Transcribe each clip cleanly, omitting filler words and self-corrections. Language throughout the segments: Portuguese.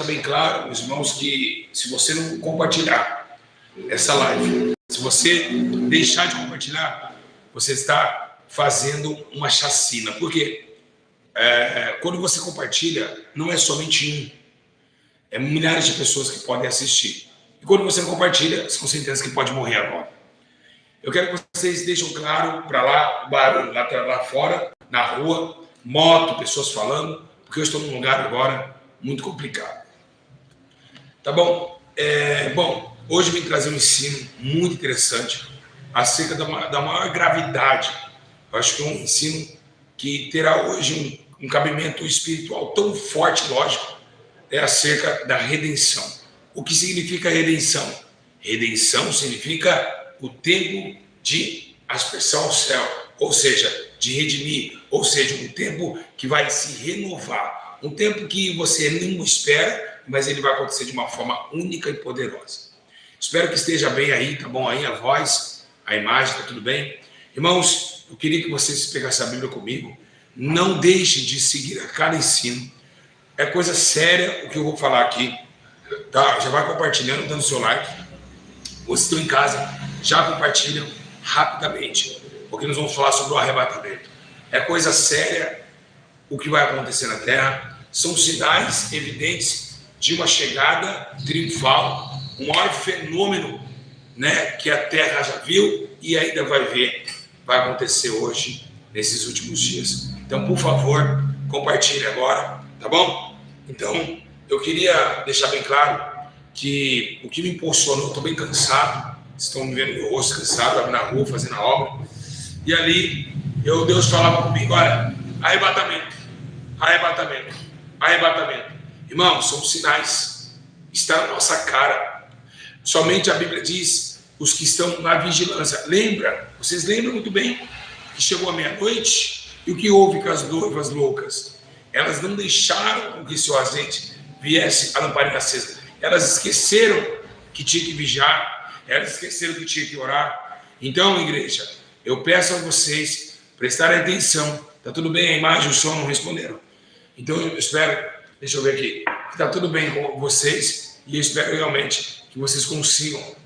bem claro, meus irmãos, que se você não compartilhar essa live, se você deixar de compartilhar, você está fazendo uma chacina. Por quê? Quando você compartilha, não é somente é milhares de pessoas que podem assistir. E quando você não compartilha, com certeza que pode morrer agora. Eu quero que vocês deixem claro para lá, barulho lá fora, na rua, moto, pessoas falando, porque eu estou num lugar agora muito complicado. Tá bom? Hoje eu vim trazer um ensino muito interessante acerca da maior gravidade. Eu acho que é um ensino que terá hoje um cabimento espiritual tão forte, lógico, é acerca da redenção. O que significa redenção? Redenção significa o tempo de aspersão ao céu, ou seja, de redimir, ou seja, um tempo que vai se renovar, um tempo que você não espera, mas ele vai acontecer de uma forma única e poderosa. Espero que esteja bem aí, tá bom? Aí a voz, a imagem, tá tudo bem? Irmãos, eu queria que vocês pegassem a Bíblia comigo. Não deixem de seguir a cada ensino. É coisa séria o que eu vou falar aqui, tá? Já vai compartilhando, dando seu like. Vocês estão em casa, já compartilham rapidamente, porque nós vamos falar sobre o arrebatamento. É coisa séria o que vai acontecer na terra. São sinais evidentes de uma chegada triunfal, o maior fenômeno, né, que a terra já viu e ainda vai ver, vai acontecer hoje, nesses últimos dias. Então, por favor, compartilhe agora, tá bom? Então, eu queria deixar bem claro que o que me impulsionou, estou bem cansado, estão me vendo meu rosto cansado, na rua fazendo a obra, e ali Deus falava comigo, olha, arrebatamento, arrebatamento, arrebatamento. Irmãos, são sinais, está na nossa cara. Somente a Bíblia diz, os que estão na vigilância. Vocês lembram muito bem que chegou a meia-noite e o que houve com as noivas loucas? Elas não deixaram que seu azeite viesse a lamparina acesa. Elas esqueceram que tinha que vigiar, elas esqueceram que tinha que orar. Então, igreja, eu peço a vocês prestarem atenção. Tá tudo bem? A imagem e o som não responderam. Então, eu espero, deixa eu ver aqui, que tá tudo bem com vocês e eu espero realmente que vocês consigam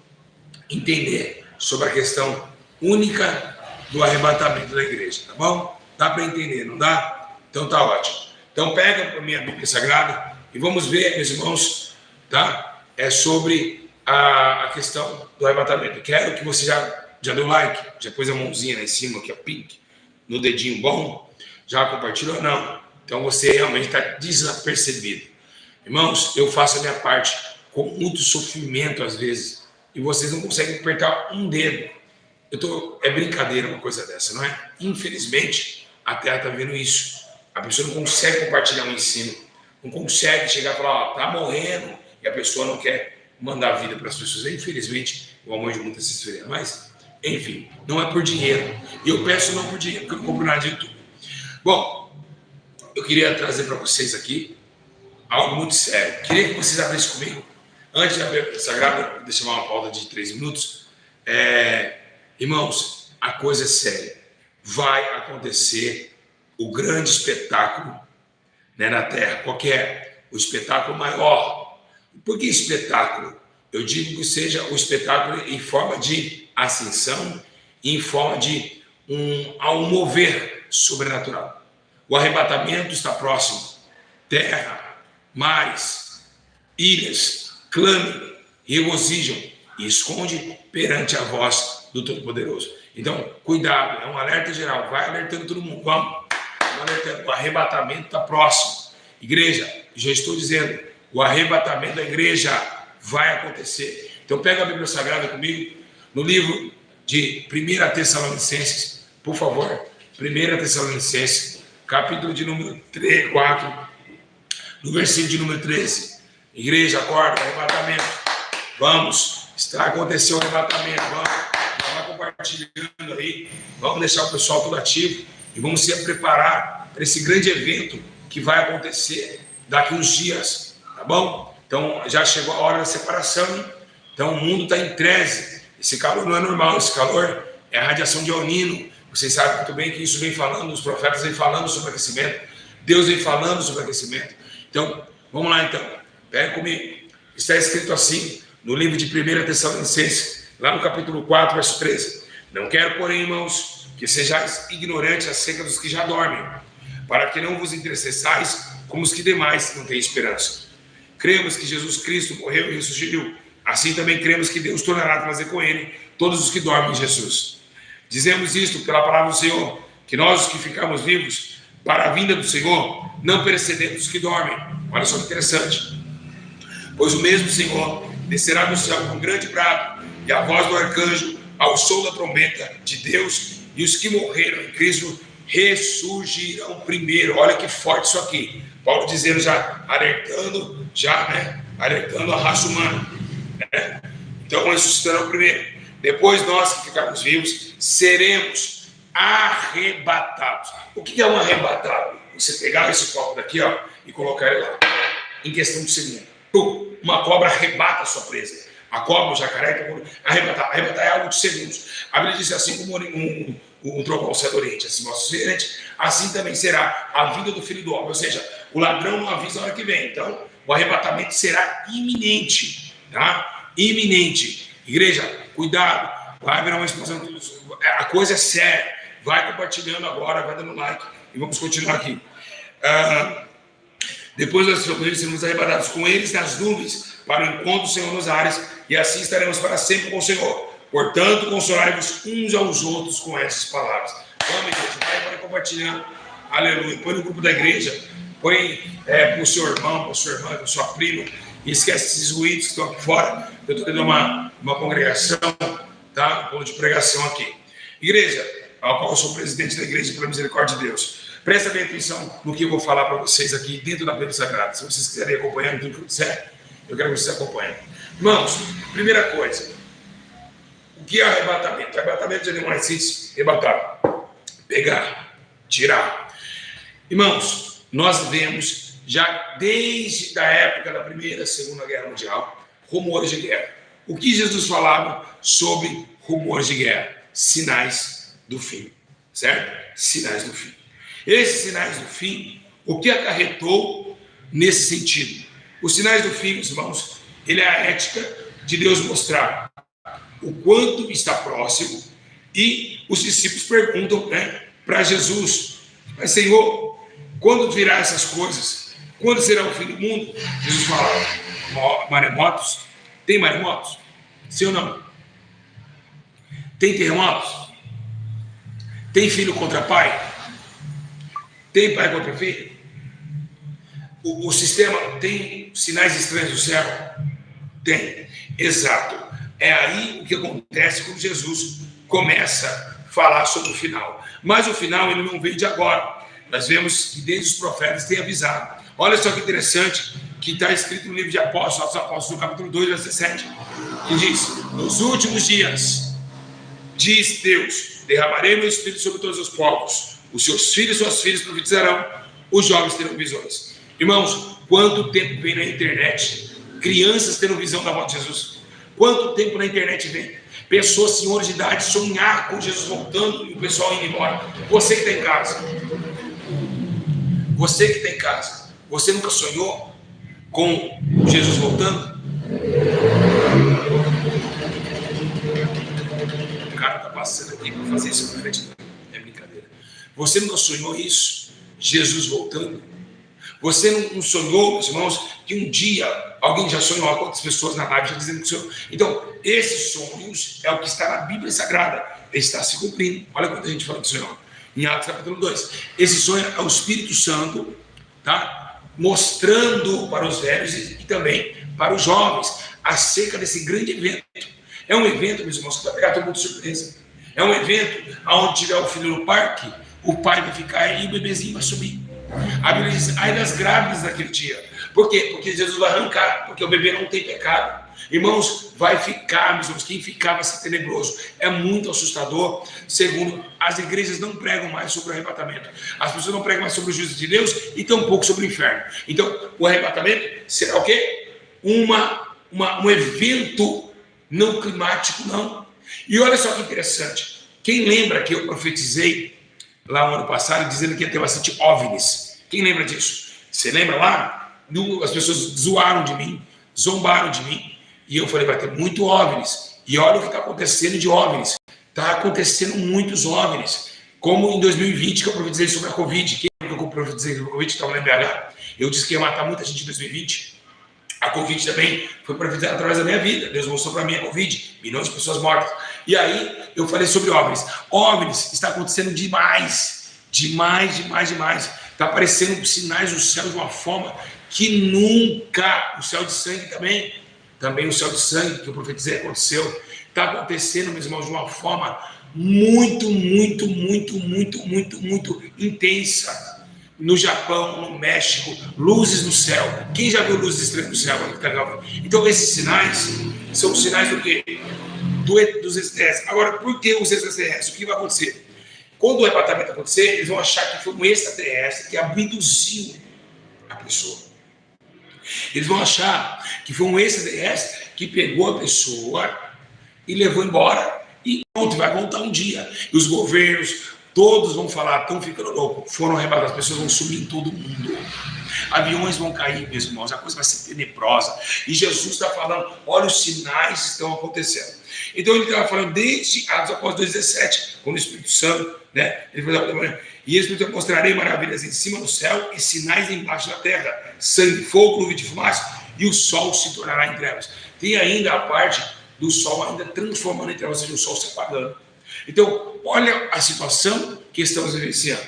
entender sobre a questão única do arrebatamento da igreja, tá bom? Dá para entender, não dá? Então tá ótimo. Então pega a minha Bíblia Sagrada e vamos ver, meus irmãos, tá? É sobre a questão do arrebatamento. Quero que você já deu like, já pôs a mãozinha lá em cima, aqui, ó, pink, no dedinho bom, já compartilhou ou não? Então você realmente está desapercebido. Irmãos, eu faço a minha parte com muito sofrimento às vezes e vocês não conseguem apertar um dedo. É brincadeira uma coisa dessa, não é? Infelizmente, a terra está vendo isso. A pessoa não consegue compartilhar um ensino, não consegue chegar e falar, ó, tá morrendo, e a pessoa não quer mandar vida para as pessoas. Infelizmente, o amor de muitas se esfria. Mas, enfim, não é por dinheiro. E eu peço não por dinheiro, porque eu não compro nada de YouTube. Bom, eu queria trazer para vocês aqui algo muito sério. Queria que vocês abrissem comigo. Antes de abrir a Sagrada, deixa eu chamar uma pauta de 3 minutos. Irmãos, a coisa é séria. Vai acontecer o grande espetáculo, né, na Terra. Qual que é? O espetáculo maior. Por que espetáculo? Eu digo que seja o espetáculo em forma de ascensão, em forma de um mover sobrenatural. O arrebatamento está próximo. Terra, mares, ilhas, clamem, regozijam e esconde perante a voz do Todo-Poderoso. Então, cuidado, é um alerta geral, vai alertando todo mundo, vamos, alertando, o arrebatamento está próximo. Igreja, já estou dizendo, o arrebatamento da igreja vai acontecer. Então, pega a Bíblia Sagrada comigo, no livro de 1 Tessalonicenses, por favor, 1 Tessalonicenses, capítulo de número 4, no versículo de número 13. Igreja, acorda, arrebatamento. Vamos, está acontecendo o arrebatamento. Vamos, vai compartilhando aí. Vamos deixar o pessoal tudo ativo e vamos se preparar para esse grande evento que vai acontecer daqui uns dias, tá bom? Então, já chegou a hora da separação, hein? Então, o mundo está em treze. Esse calor não é normal, esse calor é a radiação de El Niño. Vocês sabem muito bem que isso vem falando, os profetas vêm falando sobre aquecimento, Deus vem falando sobre aquecimento. Então, vamos lá então. Pega comigo. Está escrito assim no livro de 1 Tessalonicenses, lá no capítulo 4, verso 13. Não quero, porém, irmãos, que sejais ignorantes acerca dos que já dormem, para que não vos entristeçais como os que demais não têm esperança. Cremos que Jesus Cristo morreu e ressuscitou. Assim também cremos que Deus tornará a trazer com ele todos os que dormem em Jesus. Dizemos isto pela palavra do Senhor, que nós os que ficamos vivos para a vinda do Senhor, não pereceremos os que dormem. Olha só que interessante. Pois o mesmo Senhor descerá do céu com grande brado, e a voz do arcanjo, ao som da trombeta de Deus, e os que morreram em Cristo ressurgirão primeiro. Olha que forte isso aqui. Paulo dizendo, alertando a raça humana. Então ressuscitarão primeiro. Depois nós que ficarmos vivos, seremos arrebatados. O que é um arrebatado? Você pegar esse copo daqui, ó, e colocar ele lá, em questão de segundo. Uma cobra arrebata a sua presa. A cobra, o jacaré, arrebatar é algo de segundos. A Bíblia diz assim como um trovão sai do Oriente, assim mostra o Ocidente, assim também será a vinda do Filho do Homem. Ou seja, o ladrão não avisa a hora que vem. Então, o arrebatamento será iminente, tá? Iminente. Igreja, cuidado. Vai haver uma explosão. A coisa é séria. Vai compartilhando agora, vai dando like. E vamos continuar aqui. Depois nós seremos arrebatados com eles nas nuvens para o encontro do Senhor nos ares, e assim estaremos para sempre com o Senhor. Portanto, consolai-vos uns aos outros com essas palavras. Vamos, igreja, vai compartilhando. Aleluia. Põe no grupo da igreja, põe para o seu irmão, para a sua irmã, para a sua prima, e esquece esses ruídos que estão aqui fora. Eu estou tendo uma congregação, tá? Um ponto de pregação aqui. Igreja, ao qual eu sou presidente da igreja pela misericórdia de Deus. Presta bem atenção no que eu vou falar para vocês aqui dentro da Bíblia Sagrada. Se vocês quiserem acompanhar tudo que eu disser, eu quero que vocês acompanhem. Irmãos, primeira coisa. O que é arrebatamento? Arrebatamento de animais sítios, arrebatar, pegar, tirar. Irmãos, nós vemos já desde a época da Primeira e Segunda Guerra Mundial, rumores de guerra. O que Jesus falava sobre rumores de guerra? Sinais do fim, certo? Sinais do fim. Esses sinais do fim, o que acarretou nesse sentido? Os sinais do fim, meus irmãos, ele é a ética de Deus mostrar o quanto está próximo, e os discípulos perguntam para Jesus, mas Senhor, quando virá essas coisas? Quando será o fim do mundo? Jesus fala, maremotos? Tem maremotos? Sim ou não? Tem terremotos? Tem filho contra pai? Tem pai contra filho? O sistema tem sinais estranhos do céu? Tem. Exato. É aí o que acontece quando Jesus começa a falar sobre o final. Mas o final ele não veio de agora. Nós vemos que desde os profetas tem avisado. Olha só que interessante que está escrito no livro de Apóstolos, Atos Apóstolos, no capítulo 2, verso 17, que diz, nos últimos dias, diz Deus, derramarei meu espírito sobre todos os povos. Os seus filhos e suas filhas profetizarão, os jovens terão visões. Irmãos, quanto tempo vem na internet crianças tendo visão da volta de Jesus? Quanto tempo na internet vem pessoas, senhores de idade, sonhar com Jesus voltando e o pessoal indo embora? Você que está em casa, você nunca sonhou com Jesus voltando? O cara está passando aqui para fazer isso na frente. É brincadeira. Você nunca sonhou isso? Jesus voltando? Você não sonhou, meus irmãos, que um dia alguém já sonhou? Quantas pessoas na live já dizendo que sonhou? Então, esses sonhos é o que está na Bíblia Sagrada. Ele está se cumprindo. Olha quanta gente fala de sonho. Em Atos capítulo 2. Esse sonho é o Espírito Santo, tá? Mostrando para os velhos e também para os jovens acerca desse grande evento. É um evento, meus irmãos, que vai pegar todo mundo de surpresa. É um evento onde tiver o filho no parque, o pai vai ficar e o bebezinho vai subir. A Bíblia diz, ai das grávidas daquele dia. Por quê? Porque Jesus vai arrancar, porque o bebê não tem pecado. Irmãos, vai ficar, meus irmãos, quem ficar vai ser tenebroso. É muito assustador. Segundo, as igrejas não pregam mais sobre o arrebatamento. As pessoas não pregam mais sobre o juízo de Deus e tampouco sobre o inferno. Então, o arrebatamento será o quê? Um evento não climático, não. E olha só que interessante. Quem lembra que eu profetizei lá no ano passado, dizendo que ia ter bastante OVNIs? Quem lembra disso? Você lembra lá? as pessoas zoaram de mim, zombaram de mim. E eu falei, vai ter muito OVNIs. E olha o que está acontecendo de OVNIs. Está acontecendo muitos OVNIs. Como em 2020, que eu profetizei sobre a Covid. Quem que eu profetizei sobre a Covid estava no MBH? Eu disse que ia matar muita gente em 2020. A Covid também foi profetizada através da minha vida. Deus mostrou para mim a Covid. Milhões de pessoas mortas. E aí, eu falei sobre OVNIs. OVNIs está acontecendo demais. Demais. Está aparecendo sinais do céu de uma forma que nunca. O céu de sangue também. Também o céu de sangue que eu profetizei aconteceu. Está acontecendo, meus irmãos, de uma forma muito intensa. No Japão, no México, luzes no céu. Quem já viu luzes estranhas no céu? Então, esses sinais são sinais do quê? Dos extraterrestres. Agora, por que os extraterrestres? O que vai acontecer? Quando o arrebatamento acontecer, eles vão achar que foi um extraterrestre que abduziu a pessoa. Eles vão achar que foi um extraterrestre que pegou a pessoa e levou embora e pronto, vai voltar um dia. E os governos, todos vão falar, estão ficando loucos, foram arrebatados, as pessoas vão sumir em todo mundo. Aviões vão cair, meus irmãos, a coisa vai ser tenebrosa. E Jesus está falando, olha os sinais que estão acontecendo. Então ele estava falando desde Atos Apóstolos 2,17, quando o Espírito Santo, né? Ele falou, e Espírito, eu mostrarei maravilhas em cima do céu e sinais embaixo da terra, sangue, fogo, nuvem de fumaça, e o sol se tornará em trevas. Tem ainda a parte do sol ainda transformando em trevas, ou seja, o sol se apagando. Então, olha a situação que estamos vivenciando.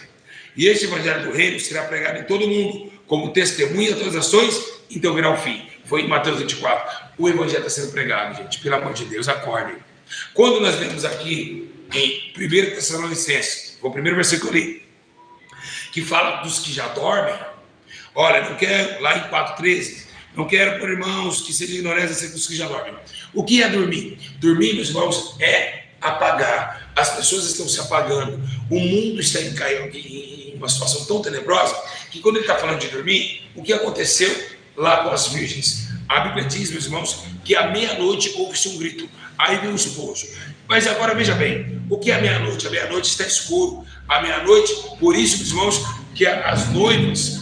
E este evangelho do reino será pregado em todo o mundo, como testemunha das ações, então virá o fim. Foi em Mateus 24. O evangelho está sendo pregado, gente. Pelo amor de Deus, acordem. Quando nós vemos aqui em 1 Tessalonicenses, o primeiro versículo ali, que fala dos que já dormem, olha, não quero, lá em 4,13, não quero por irmãos que sejam ignorantes acerca dos que já dormem. O que é dormir? Dormir, meus irmãos, é apagar. As pessoas estão se apagando. O mundo está em uma situação tão tenebrosa que quando ele está falando de dormir, o que aconteceu lá com as virgens? A Bíblia diz, meus irmãos, que à meia-noite ouve-se um grito. Aí vem o esposo. Mas agora veja bem, o que é a meia-noite? A meia-noite está escuro. A meia-noite, por isso, meus irmãos, que as noivas,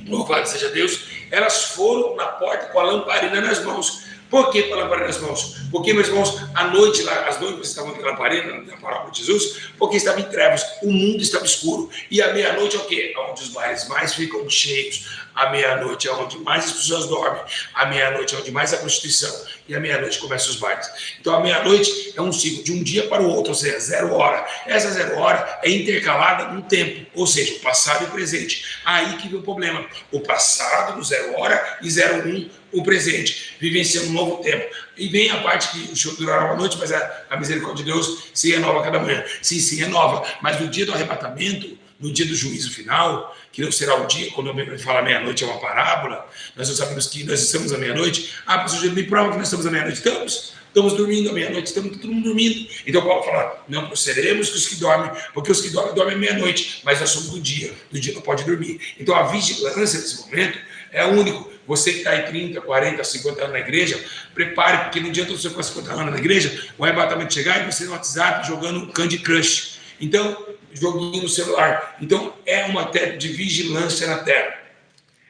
louvado seja Deus, elas foram na porta com a lamparina nas mãos. Por que com a lamparina nas mãos? Porque, meus irmãos, à noite lá, as noivas estavam com a lamparina na parábola de Jesus, porque estavam em trevas, o mundo estava escuro. E a meia-noite é o quê? É onde os bares mais ficam cheios. A meia-noite é onde mais as pessoas dormem. A meia-noite é onde mais a prostituição. E a meia-noite começa os bares. Então, a meia-noite é um ciclo de um dia para o outro, ou seja, 0 hora. Essa 0 hora é intercalada num tempo, ou seja, o passado e o presente. Aí que vem o problema. O passado, no 0 hora, e 01, o presente, vivenciando um novo tempo. E vem a parte que o Senhor durará uma noite, mas a misericórdia de Deus se renova cada manhã. Sim, renova. Mas no dia do arrebatamento, no dia do juízo final, que não será o dia, quando eu falo meia-noite é uma parábola, nós não sabemos que nós estamos à meia-noite. Ah, pastor, me prova que nós estamos à meia-noite. Estamos dormindo à meia-noite, estamos todo mundo dormindo. Então Paulo fala, não procederemos que os que dormem, porque os que dormem à meia-noite, mas nós somos do dia não pode dormir. Então a vigilância nesse momento é único. Você que está aí 30, 40, 50 anos na igreja, prepare, porque não adianta você ficar 50 anos na igreja, o arrebatamento chegar e você no WhatsApp jogando Candy Crush. Então, joguinho no celular. Então, é uma tempo de vigilância na terra.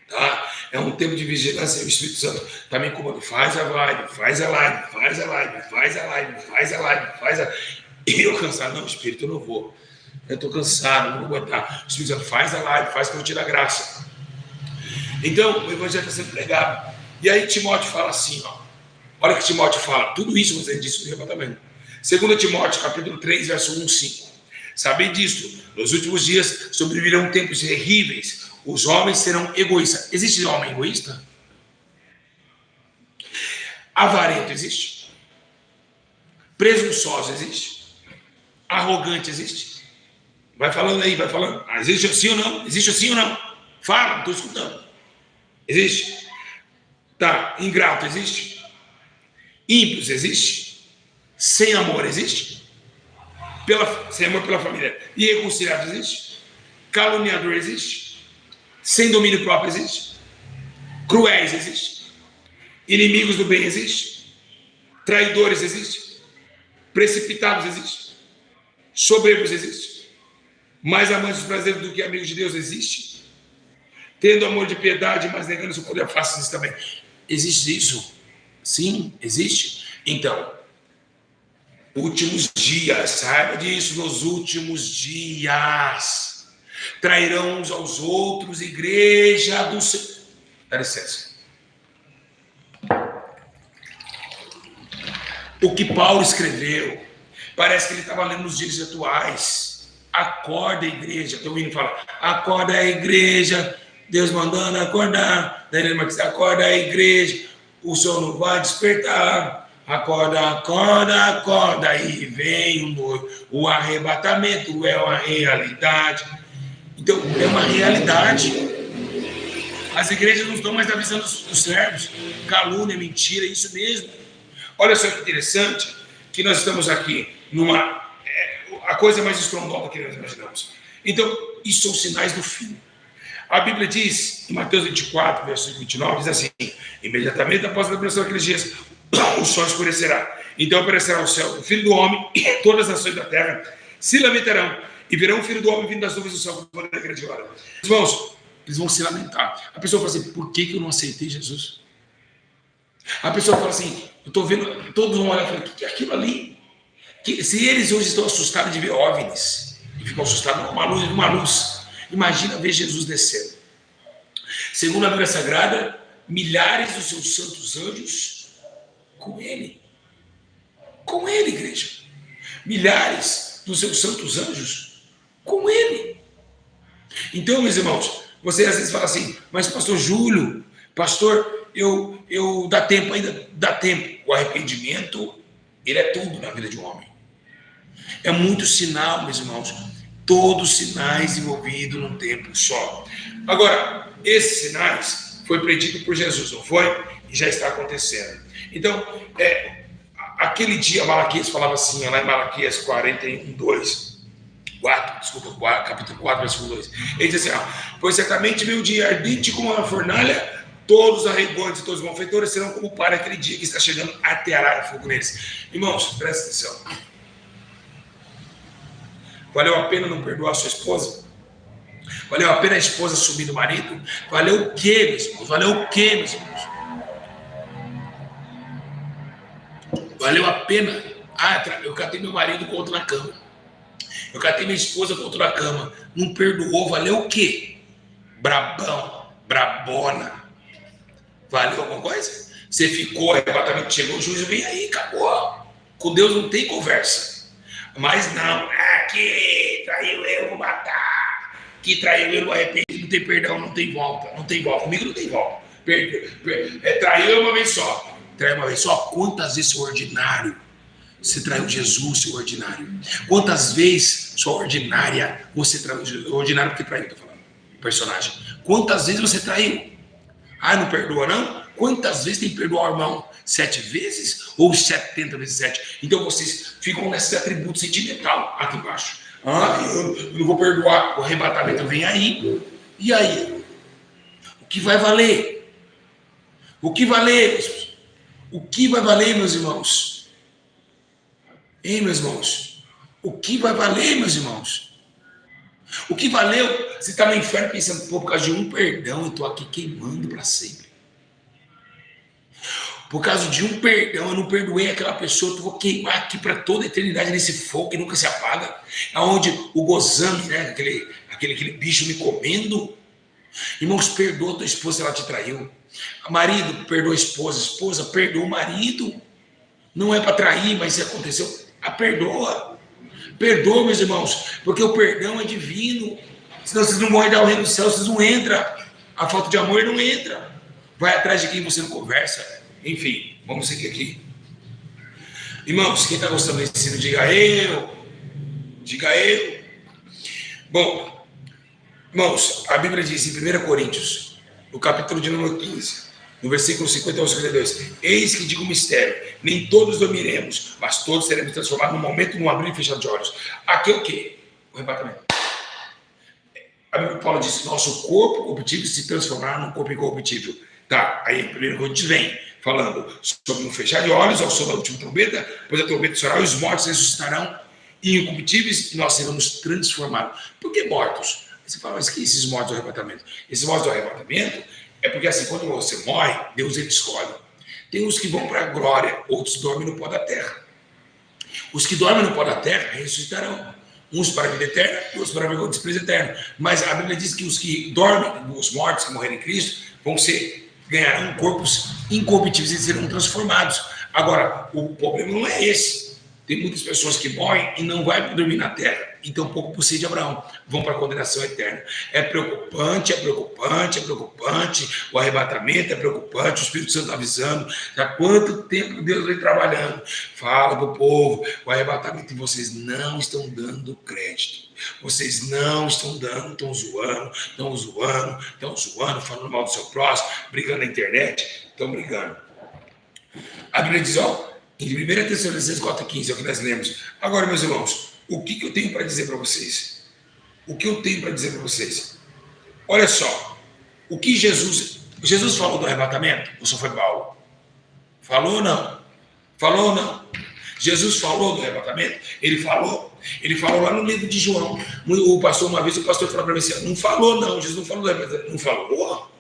Tá? É um tempo de vigilância. O Espírito Santo está me incomodando. Faz a live. E eu cansado. Não, Espírito, eu não vou. Eu estou cansado, não vou aguentar. O Espírito Santo faz a live, faz para eu tirar graça. Então, o evangelho está sendo pregado. E aí Timóteo fala assim, ó. Olha o que Timóteo fala. Tudo isso você disse no arrebatamento. 2 Timóteo, capítulo 3, verso 1, 5. Sabem disto, nos últimos dias sobrevirão tempos terríveis. Os homens serão egoístas. Existe homem egoísta? Avarento existe? Presunçoso existe? Arrogante existe? Vai falando aí, vai falando. Ah, existe assim ou não? Existe assim ou não? Fala, não estou escutando. Existe? Tá, ingrato existe? Ímpios existe? Sem amor existe? Sem amor pela família. Irreconciliado existe? Caluniador existe? Sem domínio próprio existe? Cruéis existe? Inimigos do bem existe? Traidores existe? Precipitados existe? Soberbos existe? Mais amantes dos prazeres do que amigos de Deus existe? tendo amor de piedade, mas negando seu poder, faça isso também. Existe isso? Sim, existe. Então, últimos dias, saiba disso, nos últimos dias, trairão uns aos outros, igreja do Senhor. Dá licença. O que Paulo escreveu, parece que ele estava lendo nos dias atuais. Acorda, igreja. Tem um hino que fala, acorda, igreja, Deus mandando acordar. Daí ele diz, acorda, igreja, o sono vai despertar. Acorda, acorda, acorda, e vem o noivo. O arrebatamento é uma realidade. Então, é uma realidade. As igrejas não estão mais avisando os servos. Calúnia, mentira, isso mesmo. Olha só que interessante, que nós estamos aqui a coisa mais estrondosa que nós imaginamos. Então, isso são sinais do fim. A Bíblia diz, em Mateus 24, versículo 29, diz assim, imediatamente após a revelação daqueles dias, o sol escurecerá. Então aparecerá o céu, o Filho do Homem, e todas as nações da terra se lamentarão, e verão o Filho do Homem vindo das nuvens do céu com poder da grande glória. Irmãos, eles vão se lamentar. A pessoa fala assim, por que eu não aceitei Jesus? A pessoa fala assim, eu estou vendo, todos vão olhar e falar, o que é aquilo ali? Se eles hoje estão assustados de ver OVNIs, e ficam assustados com uma luz, imagina ver Jesus descendo. Segundo a Bíblia Sagrada, milhares dos seus santos anjos com ele. Com ele, igreja. Milhares dos seus santos anjos com ele. Então, meus irmãos, você às vezes fala assim, mas pastor Júlio, pastor, eu dá tempo ainda? Dá tempo. O arrependimento, ele é tudo na vida de um homem. É muito sinal, meus irmãos. Todos sinais envolvidos num tempo só. Agora, esses sinais foi predito por Jesus, não foi? E já está acontecendo. Então, aquele dia, Malaquias falava assim, lá em Malaquias 41, 2, 4, capítulo 4, versículo 2. Ele diz assim, pois certamente veio o dia ardente como uma fornalha, todos os arrebanhos e todos os malfeitores serão como para aquele dia que está chegando, ateará fogo neles. Irmãos, presta atenção. Valeu a pena não perdoar a sua esposa? Valeu a pena a esposa sumir do marido? Valeu o quê, meus irmãos? Valeu o quê, meus irmãos? Valeu a pena? Eu catei meu marido com outro na cama. Eu catei minha esposa com outro na cama. Não perdoou, valeu o quê? Brabão, brabona. Valeu alguma coisa? Você ficou, arrebatamento chegou, o juiz vem aí, acabou. Com Deus não tem conversa. Mas não, que traiu eu, vou matar. Que traiu eu, arrependi, não tem perdão, não tem volta. Não tem volta, comigo não tem volta. Traiu uma vez só. Traiu uma vez só. Quantas vezes, seu ordinário, você traiu Jesus, seu ordinário? Quantas vezes, sua ordinária, você traiu Jesus? Ordinário porque traiu, tô falando. Personagem. Quantas vezes você traiu? Não perdoa não? Quantas vezes tem que perdoar o irmão? 7 vezes ou 70 vezes 7? Então vocês ficam nesse atributo sentimental aqui embaixo. Eu não vou perdoar. O arrebatamento vem aí. E aí? O que vai valer? O que valer? O que vai valer, meus irmãos? Hein, meus irmãos? O que vai valer, meus irmãos? O que valeu? Você está no inferno pensando, por causa de um perdão, eu estou aqui queimando para sempre. Por causa de um perdão, eu não perdoei aquela pessoa, eu vou queimar aqui para toda a eternidade nesse fogo que nunca se apaga. Aonde o gozame, né? Aquele bicho me comendo. Irmãos, perdoa a tua esposa se ela te traiu. Marido, perdoa a esposa. Esposa, perdoa o marido. Não é para trair, mas se aconteceu, perdoa. Perdoa, meus irmãos, porque o perdão é divino. Senão vocês não vão entrar no reino do céu, vocês não entram. A falta de amor não entra. Vai atrás de quem você não conversa. Enfim, vamos seguir aqui. Irmãos, quem está gostando desse ensino, diga eu. Diga eu. Bom, irmãos, a Bíblia diz em 1 Coríntios, no capítulo de número 15, no versículo 51 ao 52, eis que digo um mistério, nem todos dormiremos, mas todos seremos transformados num momento, num abrir e fechar de olhos. Aqui é o quê? O arrebatamento. A Bíblia Paulo diz, nosso corpo corruptível se transformará num corpo incorruptível. Tá, aí 1 Coríntios vem falando sobre um fechar de olhos ao som da última trombeta, pois a trombeta soará e os mortos ressuscitarão incorruptíveis e nós seremos transformados. Por que mortos? Você fala, mas que esses mortos do arrebatamento? Esses mortos do arrebatamento é porque assim, quando você morre, Deus ele escolhe. Tem uns que vão para a glória, outros dormem no pó da terra. Os que dormem no pó da terra ressuscitarão. Uns para a vida eterna e outros para o desprezo eterno. Mas a Bíblia diz que os que dormem, os mortos que morreram em Cristo, ganharão corpos incorruptíveis e serão transformados. Agora, o problema não é esse. Tem muitas pessoas que morrem e não vão dormir na terra. E tampouco por ser de Abraão. Vão para a condenação eterna. É preocupante, é preocupante, é preocupante. O arrebatamento é preocupante. O Espírito Santo está avisando. Já há quanto tempo Deus vem trabalhando. Fala para o povo. O arrebatamento, vocês não estão dando crédito. Vocês não estão dando, estão zoando, falando mal do seu próximo, brigando na internet. Estão brigando. A Bíblia diz, ó, em 1 Tessalonicenses 4,15, é o que nós lemos. Agora, meus irmãos, o que eu tenho para dizer para vocês? O que eu tenho para dizer para vocês? Olha só, o que Jesus falou do arrebatamento? Ou só foi Paulo? Falou ou não? Falou ou não? Jesus falou do arrebatamento? Ele falou lá no livro de João. Uma vez o pastor falou para mim assim, não falou não, Jesus não falou do arrebatamento. Não falou?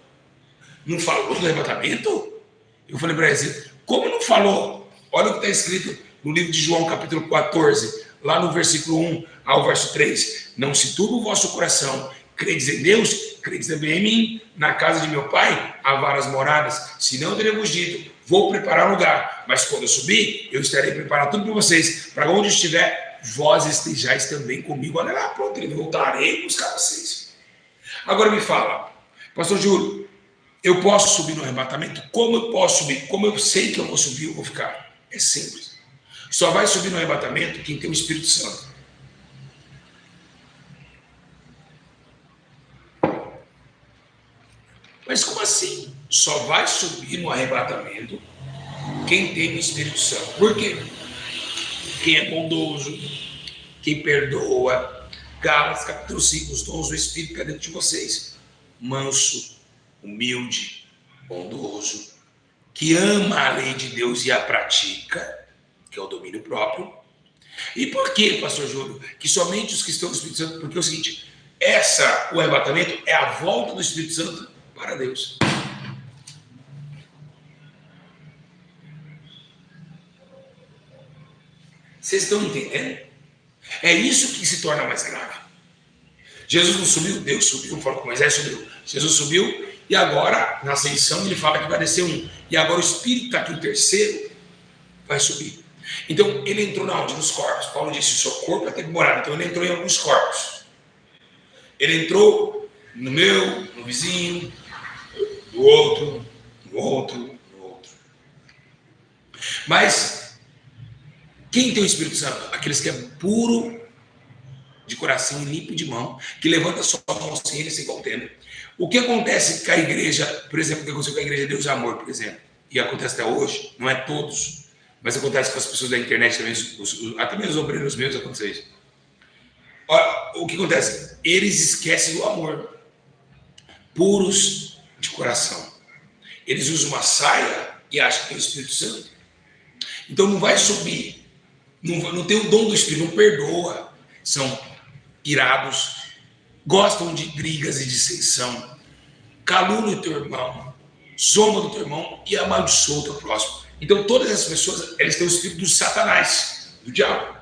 Não falou do arrebatamento? Eu falei para ele, como não falou? Olha o que está escrito no livro de João, capítulo 14, lá no versículo 1 ao verso 3. Não se turbe o vosso coração, credes em Deus, credes também em mim. Na casa de meu pai há várias moradas. Se não, teremos dito, vou preparar lugar. Mas quando eu subir, eu estarei preparando tudo para vocês. Para onde eu estiver, vós estejais também comigo. Olha lá, pronto, ele voltarei buscar vocês. Agora me fala, pastor Júlio, eu posso subir no arrebatamento? Como eu posso subir? Como eu sei que eu vou subir, eu vou ficar? É simples. Só vai subir no arrebatamento quem tem o Espírito Santo. Mas como assim? Só vai subir no arrebatamento quem tem o Espírito Santo. Por quê? Quem é bondoso, quem perdoa. Gálatas capítulo 5, os dons do Espírito que é dentro de vocês. Manso, humilde, bondoso, que ama a lei de Deus e a pratica, que é o domínio próprio. E por que, pastor Júlio, que somente os que estão no Espírito Santo? Porque é o seguinte, o arrebatamento é a volta do Espírito Santo para Deus. Vocês estão entendendo? É isso que se torna mais grave. Jesus não subiu, Deus subiu, falou com Moisés, subiu. Jesus subiu e agora, na ascensão, ele fala que vai descer um. E agora o Espírito está aqui, o terceiro, vai subir. Então, ele entrou na onde? Nos corpos. Paulo disse, o seu corpo é temporário. Então, ele entrou em alguns corpos. Ele entrou no meu, no vizinho, no outro, no outro, no outro. Mas, quem tem o Espírito Santo? Aqueles que é puro de coração e limpo de mão, que levanta sua mão sem ele, sem contenda. O que acontece com a igreja, por exemplo, o que aconteceu com a igreja Deus é Amor, por exemplo, e acontece até hoje, não é todos, mas acontece com as pessoas da internet também, até mesmo os obreiros meus acontece isso. Olha, o que acontece? Eles esquecem do amor, puros de coração. Eles usam uma saia e acham que tem o Espírito Santo. Então não vai subir, não tem o dom do Espírito, não perdoa, são irados, gostam de brigas e dissensão, calúnia o teu irmão, zomba do teu irmão e amaldiçoa o teu próximo. Então todas essas pessoas, eles têm o espírito do Satanás, do diabo,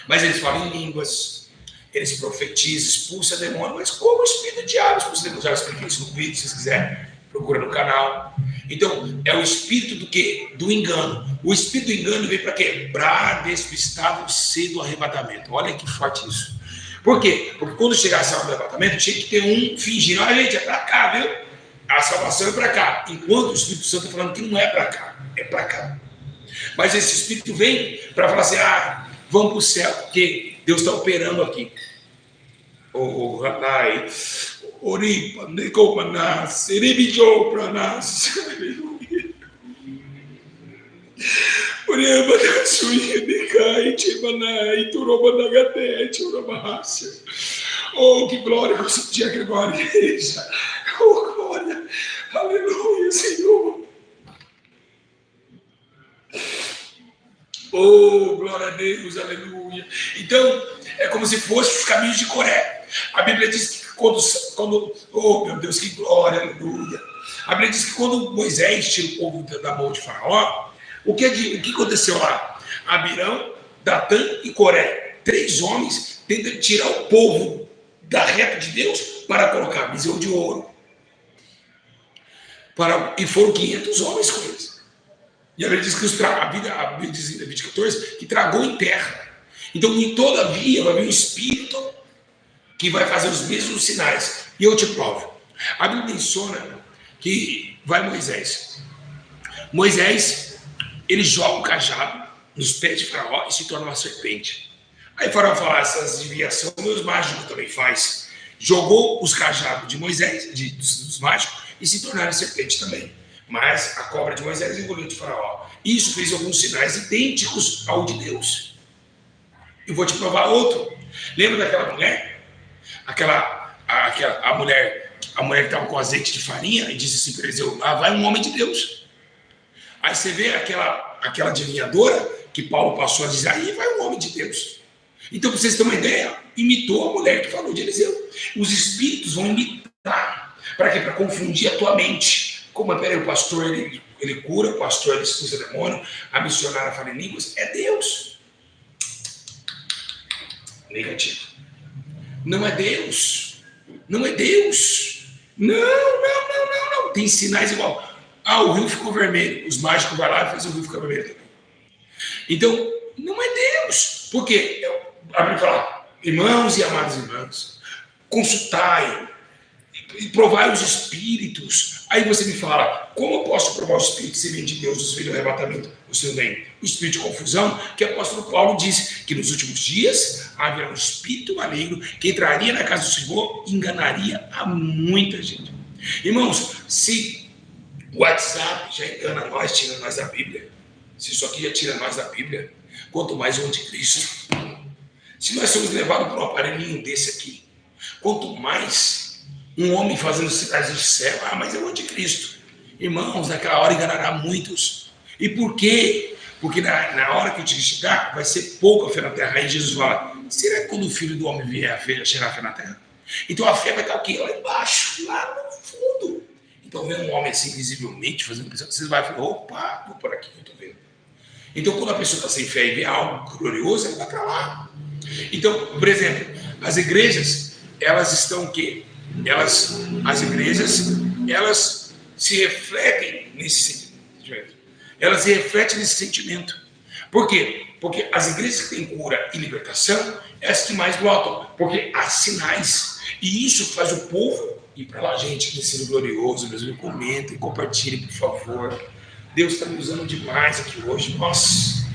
mas eles falam em línguas, eles profetizam, expulsam demônio, mas como o espírito do diabo expulsa demônio? Já expliquei isso no vídeo, se vocês quiserem, procura no canal. Então, é o espírito do quê? Do engano. O espírito do engano vem para quê? Para despistar você do arrebatamento. Olha que forte isso. Por quê? Porque quando chegasse a hora do arrebatamento, tinha que ter um fingindo, olha gente, é para cá, viu? A salvação é para cá. Enquanto o Espírito Santo está falando que não é para cá, é para cá. Mas esse espírito vem para falar assim, vamos para o céu, porque Deus está operando aqui. Ranai, Oripa, Necomanas, Eribijou para nós. Aleluia. Oriba da Suíra de Cai, Tibanai, Turobanagadé, Turabahácia. Oh, que glória que eu senti aqui agora, igreja. Oh, glória. Aleluia, Senhor. Oh, glória a Deus, aleluia. Então, é como se fosse os caminhos de Coré. A Bíblia diz que oh meu Deus, que glória, aleluia. A Bíblia diz que quando Moisés tira o povo da mão de Faraó, o que aconteceu lá? Abirão, Datã e Coré, 3 homens tentam tirar o povo da reta de Deus para colocar bezerro de ouro. E foram 500 homens com eles. E a Bíblia diz que a Bíblia diz em Levítico 14 que tragou em terra. Então, todavia, vai vir um espírito que vai fazer os mesmos sinais. E eu te provo. A Bíblia menciona que vai Moisés. Moisés, ele joga o cajado nos pés de Faraó e se torna uma serpente. Aí Faraó fala, essas adivinhações meus mágicos também faz. Jogou os cajados de Moisés, dos mágicos, e se tornaram serpente também. Mas a cobra de Moisés engoliu de Faraó. Isso fez alguns sinais idênticos ao de Deus. Eu vou te provar outro. Lembra daquela mulher? A mulher que estava com azeite de farinha e disse assim para Eliseu, lá vai um homem de Deus. Aí você vê aquela adivinhadora que Paulo passou a dizer, aí vai um homem de Deus. Então, para vocês terem uma ideia, imitou a mulher que falou de Eliseu. Os espíritos vão imitar. Para quê? Para confundir a tua mente. Como, peraí, o pastor ele cura, o pastor ele expulsa demônio, a missionária fala em línguas, é Deus. Negativo. Não é Deus. Não é Deus. Não. Tem sinais igual. O rio ficou vermelho. Os mágicos vão lá e fazem o rio ficar vermelho também. Então, não é Deus. Por quê? A Bíblia fala, irmãos e amados irmãos, consultai e provai os espíritos. Aí você me fala, como eu posso provar os espíritos se vem de Deus, os filhos do arrebatamento? Você vem o espírito de confusão, que o apóstolo Paulo diz que nos últimos dias haverá um espírito maligno que entraria na casa do Senhor e enganaria a muita gente. Irmãos, se o WhatsApp já engana nós, tira nós da Bíblia, se isso aqui já tira nós da Bíblia, quanto mais o anticristo. Se nós somos levados por um aparelhinho desse aqui, quanto mais um homem fazendo sinais do céu, mas é o anticristo. Irmãos, naquela hora enganará muitos. E por quê? Porque na hora que o anticristo chegar, vai ser pouca fé na terra. Aí Jesus fala, será que quando o Filho do Homem vier chegar a fé na terra? Então a fé vai estar o quê? Lá embaixo, lá no fundo. Então vendo um homem assim, visivelmente, fazendo isso, você vai falar, opa, vou por aqui que eu estou vendo. Então quando a pessoa está sem fé e vê algo glorioso, ela vai para lá. Então, por exemplo, as igrejas, elas estão o quê? As igrejas, elas se refletem nesse sentimento. Elas se refletem nesse sentimento. Por quê? Porque as igrejas que têm cura e libertação, é as que mais lotam. Porque há sinais. E isso faz o povo ir para lá. Gente, que ensino glorioso. Meus amigos, comentem, compartilhem, por favor. Deus está me usando demais aqui hoje. Nossa.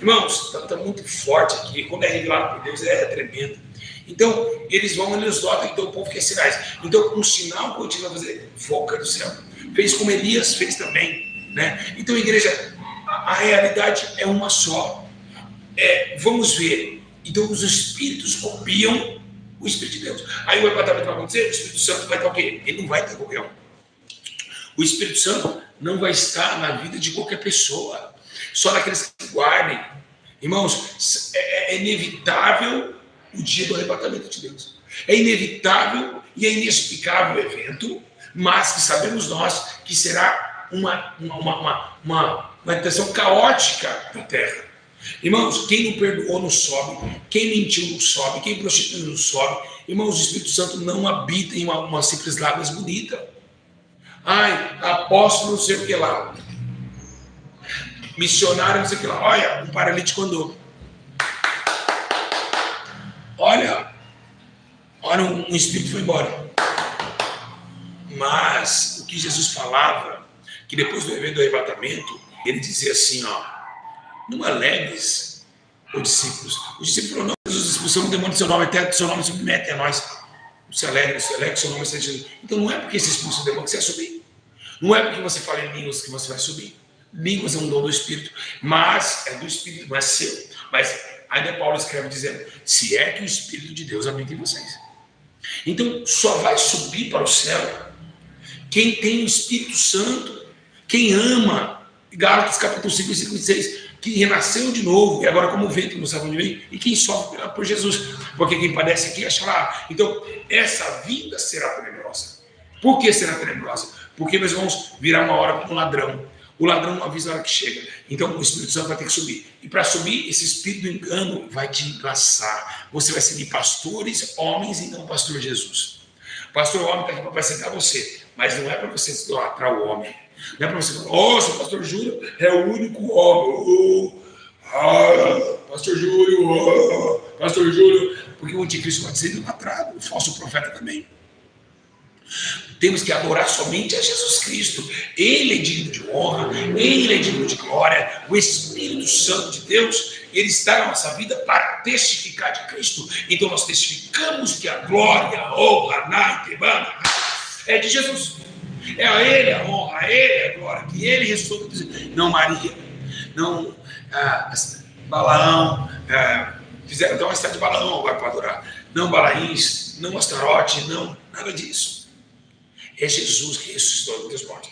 Irmãos, está muito forte aqui. Quando é revelado por Deus, é tremendo. Então, eles notam, então o povo quer sinais. Então, um sinal que o Senhor vai fazer, foca do céu. Fez como Elias fez também. Né? Então, igreja, a realidade é uma só. Vamos ver. Então, os espíritos copiam o Espírito de Deus. Aí o arrebatamento vai acontecer, o Espírito Santo vai estar o quê? Ele não vai estar qualquer um. O Espírito Santo não vai estar na vida de qualquer pessoa. Só daqueles que guardem. Irmãos, é inevitável o dia do arrebatamento de Deus. É inevitável e é inexplicável o evento, mas que sabemos nós que será uma intenção caótica da terra. Irmãos, quem não perdoou não sobe, quem mentiu não sobe, quem prostituiu não sobe. Irmãos, o Espírito Santo não habita em uma simples lábias bonita. Apóstolo não sei o que lá. Missionário não sei o que lá. Olha, um paralítico andou. Olha, um espírito foi embora. Mas o que Jesus falava, que depois do evento do arrebatamento, ele dizia assim, não alegues os discípulos. Os discípulos falaram, não, Jesus, expulsamos o demônio do seu nome, até seu nome se submete a nós. Você alegre, seu nome seja Jesus. Então não é porque você expulsa o demônio que você vai subir. Não é porque você fala em línguas que você vai subir. Línguas é um dom do Espírito, mas é do Espírito, não é seu. Mas ainda Paulo escreve dizendo, se é que o Espírito de Deus habita em vocês. Então só vai subir para o céu quem tem o Espírito Santo, quem ama Gálatas capítulo 5, versículo 26, que renasceu de novo, e agora como vento, não sabe onde vem, e quem sofre por Jesus, porque quem padece aqui achará. Então, essa vida será tenebrosa. Por que será tenebrosa? Porque, meus irmãos, virá uma hora como um ladrão. O ladrão não avisa a hora que chega. Então, o Espírito Santo vai ter que subir. E para subir, esse espírito do engano vai te enlaçar. Você vai seguir pastores, homens, e não pastor Jesus. Pastor homem está aqui para apresentar você, mas não é para você idolatrar o homem. Não é para você falar, nossa, o pastor Júlio é o único homem. Pastor Júlio, pastor Júlio. Porque o anticristo pode ser idolatrado, o falso profeta também. Temos que adorar somente a Jesus Cristo. Ele é digno de honra, Ele é digno de glória. O Espírito Santo de Deus, Ele está na nossa vida para testificar de Cristo. Então nós testificamos que a glória, a honra, é de Jesus. É a Ele a honra, a Ele a glória, que Ele ressuscitou. Não Maria, não Balaão, fizeram até uma cidade de Balaão agora para adorar. Não Balaíns, não Astarote, não, nada disso. É Jesus que ressuscitou dos mortos.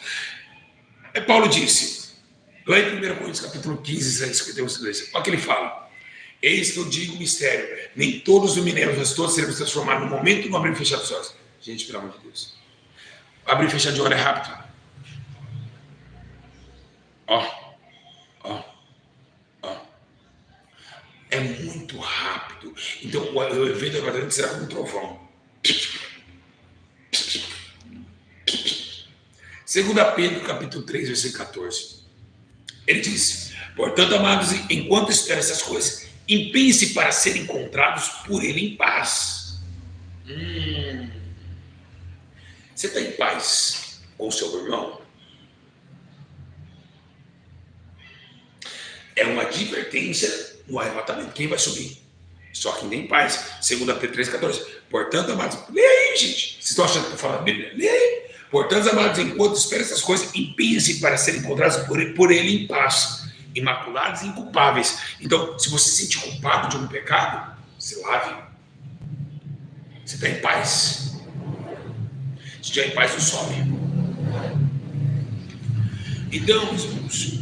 Paulo disse, lá em 1 Coríntios capítulo 15, 52, olha o que ele fala. Eis que eu digo o mistério, nem todos dominemos, mas todos seremos transformados no momento no abrir e fechar dos olhos. Gente, pelo amor de Deus. Abrir e fechar de olho é rápido. Ó. É muito rápido. Então o evento agora será como um trovão. 2 Pedro, capítulo 3, versículo 14. Ele diz, portanto, amados, enquanto esperam essas coisas, empenhem-se para serem encontrados por ele em paz. Você está em paz com o seu irmão? É uma advertência no arrebatamento. Quem vai subir? Só quem tem paz. 2 Pedro 3, 14. Portanto, amados, lê aí, gente. Vocês estão achando que eu falo a Bíblia? Lê aí. Portanto, amados, enquanto esperam essas coisas, empenhem-se para serem encontrados por ele em paz, imaculados e inculpáveis. Então, se você se sentir culpado de um pecado, se lave. Você está em paz. Se estiver em paz, não some. Então, meus irmãos,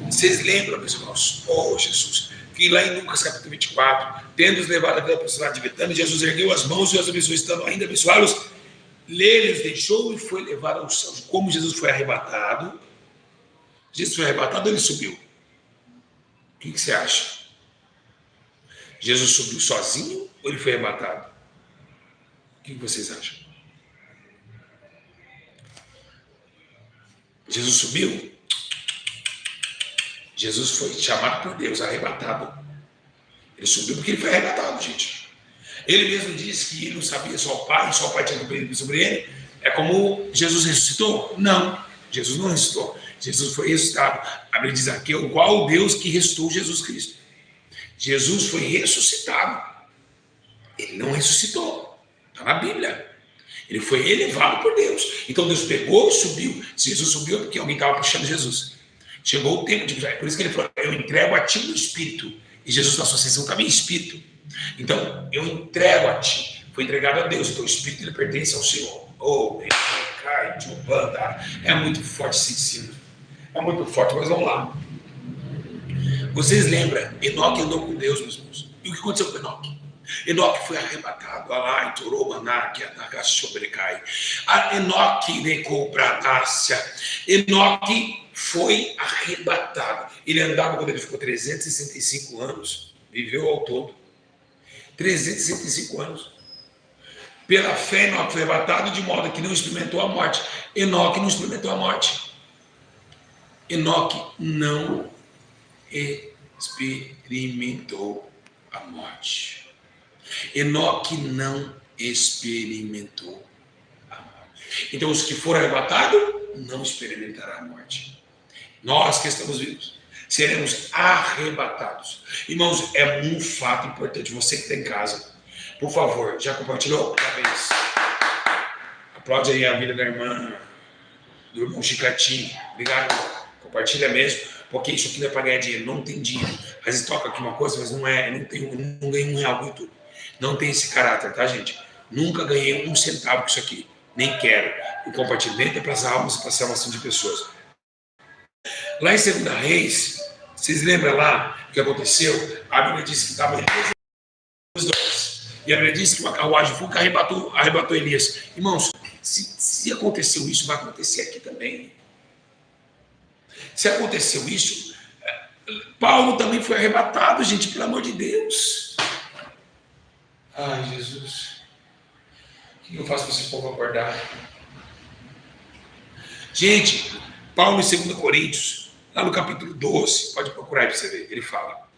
vocês lembram, meus irmãos, Jesus, que lá em Lucas capítulo 24, tendo-os levado até a proximidade de Betânia, Jesus ergueu as mãos e os abençoou, estando ainda abençoá-los, eles deixou e foi levado aos céus. Como Jesus foi arrebatado, ele subiu. O que você acha? Jesus subiu sozinho ou ele foi arrebatado? O que vocês acham? Jesus subiu? Jesus foi chamado por Deus, arrebatado. Ele subiu porque ele foi arrebatado, gente. Ele mesmo disse que ele não sabia só o Pai tinha compreensão sobre ele. É como Jesus ressuscitou? Não, Jesus não ressuscitou. Jesus foi ressuscitado. A Bíblia diz aqui, qual Deus que ressuscitou Jesus Cristo? Jesus foi ressuscitado. Ele não ressuscitou. Está na Bíblia. Ele foi elevado por Deus. Então Deus pegou e subiu. Se Jesus subiu é porque alguém estava puxando Jesus. Chegou o tempo de... Por isso que ele falou, eu entrego a ti o Espírito. E Jesus na sua ascensão também é Espírito. Então, eu entrego a ti. Foi entregado a Deus. Então, o Espírito ele pertence ao Senhor. É muito forte esse ensino. É muito forte, mas vamos lá. Vocês lembram? Enoque andou com Deus, meus irmãos. E o que aconteceu com Enoque? Enoque foi arrebatado. Enoque foi arrebatado. Ele andava quando ele ficou 365 anos. Viveu ao todo 365 anos. Pela fé, Enoque foi arrebatado de modo que não experimentou a morte. Enoque não experimentou a morte. Enoque não experimentou a morte. Enoque não experimentou a morte. Então, os que foram arrebatados não experimentarão a morte. Nós que estamos vivos seremos arrebatados. Irmãos, é um fato importante. Você que está em casa, por favor, já compartilhou? Parabéns. Aplaude aí a vida da irmã, do irmão Chicletinho. Obrigado. Compartilha mesmo, porque isso aqui não é para ganhar dinheiro. Não tem dinheiro. Às vezes toca aqui uma coisa, mas não ganhei R$1 com YouTube. Não tem esse caráter, tá, gente? Nunca ganhei um centavo com isso aqui. Nem quero. O compartilhamento é para as almas e para a salvação de pessoas. Lá em 2 Reis, vocês lembram lá o que aconteceu? A Bíblia disse que estava os dois. E a Bíblia disse que uma carruagem foi que arrebatou Elias. Irmãos, se aconteceu isso, vai acontecer aqui também. Se aconteceu isso, Paulo também foi arrebatado, gente, pelo amor de Deus. Ai, Jesus. O que eu faço para esse povo acordar? Gente, Paulo em 2 Coríntios, lá no capítulo 12, pode procurar aí para você ver, ele fala.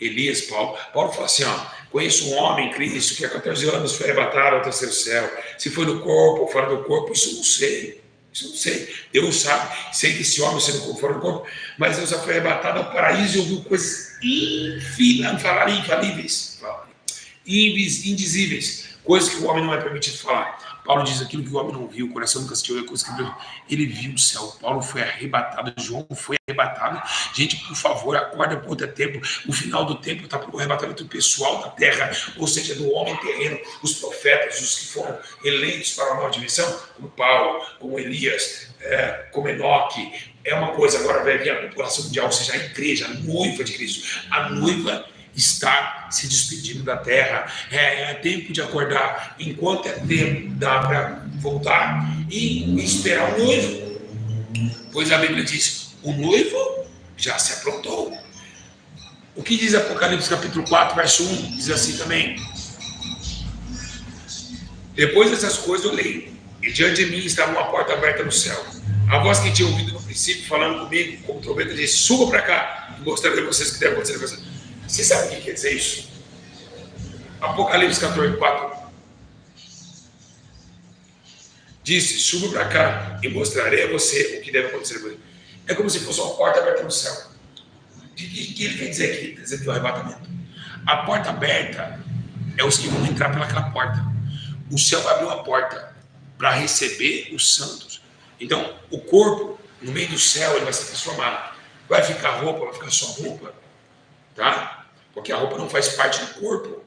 Elias, Paulo fala assim, ó, conheço um homem em Cristo que há 14 anos foi arrebatado ao terceiro céu. Se foi no corpo ou fora do corpo, isso eu não sei. Isso eu não sei. Deus sabe. Sei que esse homem, se no corpo, fora do corpo, mas Deus já foi arrebatado ao paraíso e ouviu coisas infalíveis, indizíveis, coisas que o homem não é permitido falar. Paulo diz aquilo que o homem não viu, o coração nunca assistiu, ele viu o céu. Paulo foi arrebatado, João foi arrebatado. Gente, por favor, acorda por outro tempo. O final do tempo está para o arrebatamento pessoal da terra, ou seja, do homem terreno. Os profetas, os que foram eleitos para a nova dimensão, como Paulo, como Elias, como Enoque. É uma coisa, agora vai vir a população mundial, ou seja, a igreja, a noiva de Cristo. A noiva está se despedindo da terra. É tempo de acordar. Enquanto é tempo, dá para voltar e esperar o noivo. Pois a Bíblia diz, o noivo já se aprontou. O que diz Apocalipse capítulo 4, verso 1? Diz assim também. Depois dessas coisas eu leio, e diante de mim estava uma porta aberta no céu. A voz que tinha ouvido no princípio, falando comigo, como trombeta, disse, suba para cá e mostrarei a vocês o que deve acontecer. Você sabe o que quer dizer isso? Apocalipse 14, 4. Disse, suba para cá e mostrarei a você o que deve acontecer. É como se fosse uma porta aberta no céu. O que ele quer dizer aqui? Quer dizer que o arrebatamento. A porta aberta é os que vão entrar pelaquela porta. O céu vai abrir uma porta para receber os santos. Então, o corpo, no meio do céu, ele vai se transformar. Vai ficar roupa, vai ficar só roupa. Tá? Porque a roupa não faz parte do corpo.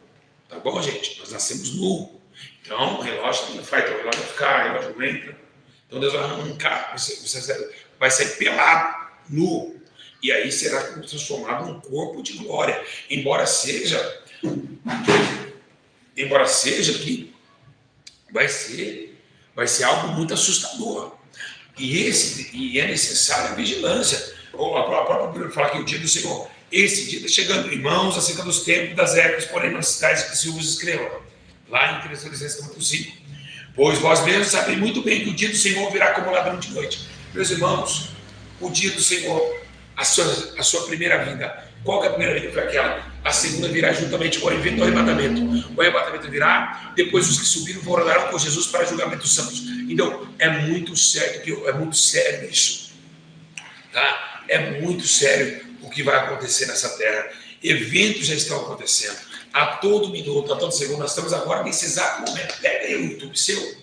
Tá bom, gente? Nós nascemos nu. Então, o relógio não faz, então o relógio vai ficar, o relógio não entra. Então, Deus vai arrancar. Você vai sair pelado, nu. E aí será transformado num corpo de glória. Embora seja que vai ser algo muito assustador. E é necessária a vigilância. Ou a própria Bíblia fala que o dia do Senhor, esse dia está chegando, irmãos, acerca dos tempos das épocas, porém nas cidades que se vos escreva. Lá em Tessalonicenses capítulo 5. Pois vós mesmos sabeis muito bem que o dia do Senhor virá como ladrão de noite. Meus irmãos, o dia do Senhor, a sua primeira vinda. Qual que é a primeira vinda? Foi aquela. A segunda virá juntamente com o evento do arrebatamento. O arrebatamento virá, depois os que subiram voltarão com Jesus para julgamento dos santos. Então, é muito sério isso. Tá? É muito sério o que vai acontecer nessa terra. Eventos já estão acontecendo. A todo minuto, a todo segundo. Nós estamos agora nesse exato momento. Pega aí o YouTube seu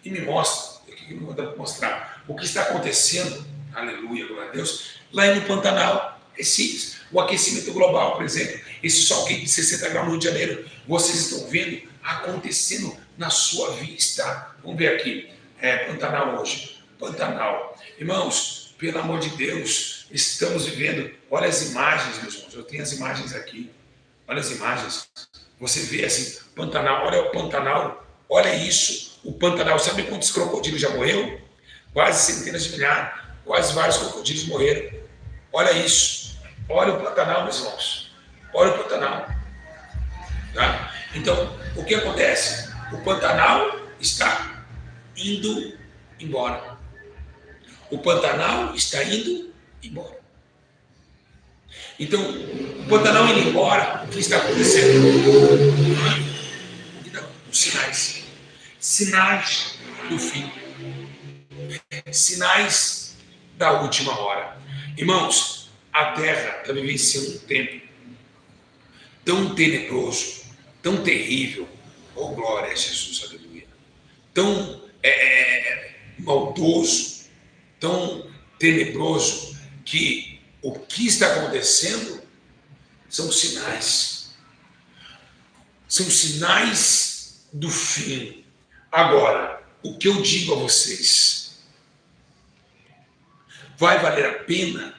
e me mostra. O que eu vou mostrar? O que está acontecendo, aleluia, glória a Deus, lá no Pantanal, Recife. O aquecimento global, por exemplo. Esse sol quente de 60 graus no Rio de Janeiro. Vocês estão vendo acontecendo na sua vista. Vamos ver aqui. Pantanal hoje. Pantanal. Irmãos, pelo amor de Deus, estamos vivendo. Olha as imagens, meus irmãos. Eu tenho as imagens aqui. Olha as imagens. Você vê assim, Pantanal, olha o Pantanal. Olha isso. O Pantanal, sabe quantos crocodilos já morreram? Quase centenas de milhares. Quase vários crocodilos morreram. Olha isso. Olha o Pantanal, meus irmãos. Olha o Pantanal. Tá? Então, o que acontece? O Pantanal está indo embora. O Pantanal está indo embora. Então, o Pantanal indo embora, o que está acontecendo? Os sinais. Sinais do fim. Sinais da última hora. Irmãos, a Terra está vivenciando um tempo tão tenebroso, tão terrível. Oh, glória a Jesus, aleluia. Tão maldoso, tão tenebroso, que o que está acontecendo são sinais. São sinais do fim. Agora, o que eu digo a vocês, vai valer a pena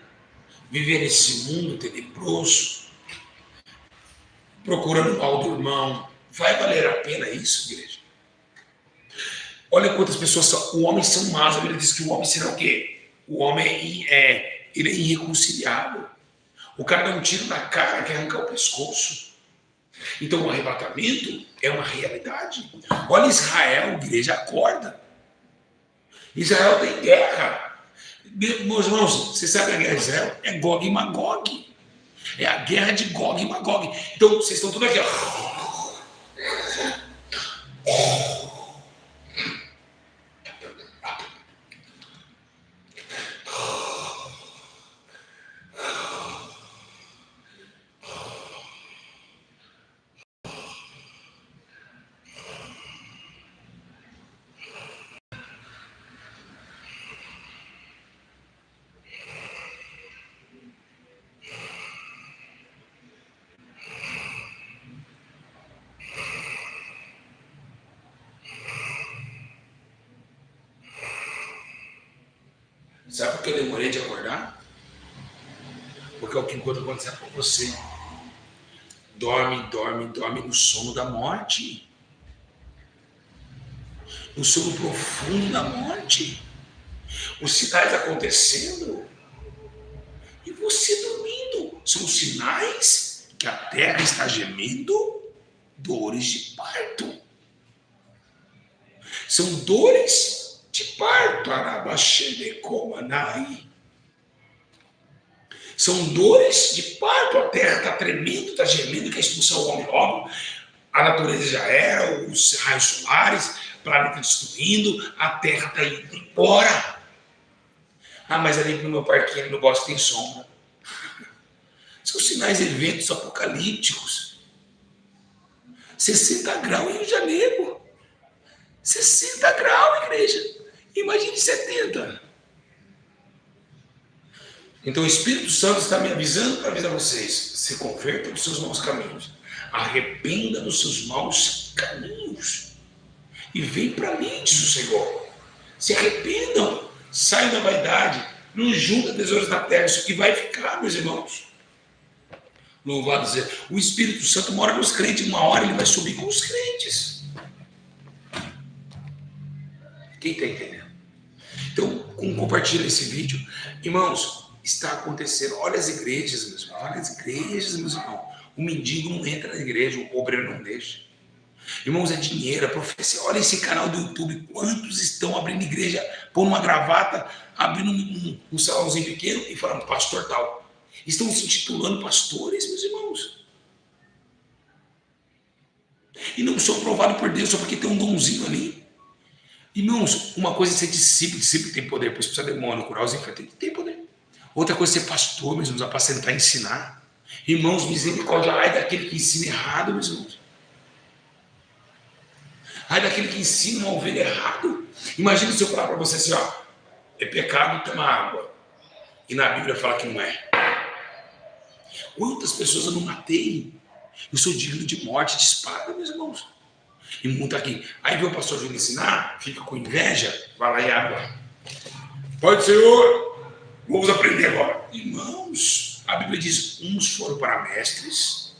viver nesse mundo tenebroso, procurando o mal do irmão. Vai valer a pena isso, igreja? Olha quantas pessoas são. O homem são más. A Bíblia diz que o homem será o quê? O homem ele é irreconciliável. O cara dá um tiro na cara, quer arrancar o pescoço. Então o arrebatamento é uma realidade. Olha Israel, igreja, acorda. Israel tem guerra. Meus irmãos, você sabe a guerra de Israel? É Gog e Magog. É a guerra de Gog e Magog. Então vocês estão tudo aqui, ó. Sabe por que eu demorei de acordar? Porque é o que enquanto acontecer com você. Dorme no sono da morte. No sono profundo da morte. Os sinais acontecendo. E você dormindo. São sinais que a terra está gemendo dores de parto. São dores de parto, são dores de parto, a terra está tremendo, está gemendo, quer expulsar o homem logo, a natureza já era, os raios solares, o planeta destruindo, a terra está indo embora. Ah, mas ali no meu parquinho, no bosque tem sombra. São sinais e eventos apocalípticos. 60 graus em janeiro. 60 graus, igreja. Imagine 70. Então o Espírito Santo está me avisando para avisar vocês. Se converta dos seus maus caminhos. Arrependa dos seus maus caminhos. E vem para mim, diz o Senhor. Se arrependam. Saiam da vaidade. Não junta tesouros na terra. Isso que vai ficar, meus irmãos. Louvado seja. O Espírito Santo mora nos crentes. Uma hora ele vai subir com os crentes. Quem está entendendo? Então, compartilha esse vídeo. Irmãos, está acontecendo. Olha as igrejas, meus irmãos. Olha as igrejas, meus irmãos. O mendigo não entra na igreja, o obreiro não deixa. Irmãos, é dinheiro, é profecia. Olha esse canal do YouTube. Quantos estão abrindo igreja, pondo uma gravata, abrindo um salãozinho pequeno e falando, pastor tal. Estão se intitulando pastores, meus irmãos. E não são provados por Deus só porque tem um donzinho ali. Irmãos, uma coisa é ser discípulo tem poder para expulsar demônio, curar os enfermos, tem poder. Outra coisa é ser pastor, meus irmãos, apacentar, ensinar. Irmãos, misericórdia, ai daquele que ensina errado, meus irmãos. Ai daquele que ensina uma ovelha errado. Imagina se eu falar para você assim, ó, é pecado tomar água. E na Bíblia fala que não é. Quantas pessoas eu não matei? Eu sou digno de morte, de espada, meus irmãos. E muito aqui. Aí vê o pastor Júlio ensinar, fica com inveja, vai lá e abre. Pode, Senhor, vamos aprender agora. Irmãos, a Bíblia diz, uns foram para mestres,